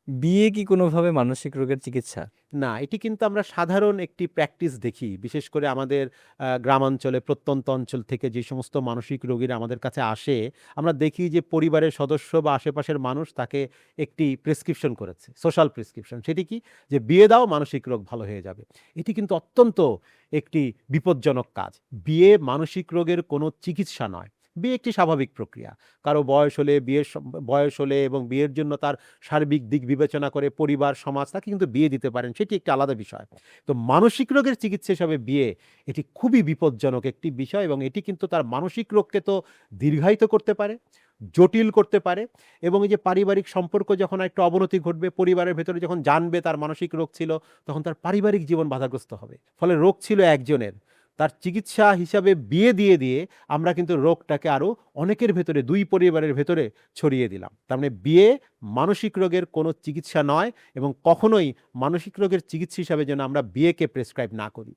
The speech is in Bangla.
বিয়ে কি কোনোভাবে মানসিক রোগের চিকিৎসা? না, এটি কিন্তু আমরা সাধারণ একটি প্র্যাকটিস দেখি। বিশেষ করে আমাদের গ্রামাঞ্চলে, প্রত্যন্ত অঞ্চল থেকে যে সমস্ত মানসিক রোগীরা আমাদের কাছে আসে, আমরা দেখি যে পরিবারের সদস্য বা আশেপাশের মানুষ তাকে একটি প্রেসক্রিপশন করেছে, সোশ্যাল প্রেসক্রিপশন। সেটি কি? যে বিয়ে দাও, মানসিক রোগ ভালো হয়ে যাবে। এটি কিন্তু অত্যন্ত একটি বিপজ্জনক কাজ। বিয়ে মানসিক রোগের কোনো চিকিৎসা নয়। বিয়ে একটি স্বাভাবিক প্রক্রিয়া। কারো বয়স হলে, বয়স হলে এবং বিয়ের জন্য তার সার্বিক দিক বিবেচনা করে পরিবার, সমাজ তাকে কিন্তু বিয়ে দিতে পারেন। সেটি একটি আলাদা বিষয়। তো মানসিক রোগের চিকিৎসা হিসাবে বিয়ে এটি খুবই বিপজ্জনক একটি বিষয় এবং এটি কিন্তু তার মানসিক রোগকে তো দীর্ঘায়িত করতে পারে, জটিল করতে পারে এবং এই যে পারিবারিক সম্পর্ক যখন একটু অবনতি ঘটবে, পরিবারের ভেতরে যখন জানবে তার মানসিক রোগ ছিল, তখন তার পারিবারিক জীবন বাধাগ্রস্ত হবে। ফলে রোগ ছিল একজনের। তার চিকিৎসা হিসাবে বিয়ে দিয়ে আমরা কিন্তু রোগটাকে আরো অনেকের ভেতরে, ২ পরিবারের ভেতরে ছড়িয়ে দিলাম। তার মানে বিয়ে মানসিক রোগের কোনো চিকিৎসা নয় এবং কখনোই মানসিক রোগের চিকিৎসা হিসাবে যেন আমরা বিয়েকে প্রেসক্রাইব না করি।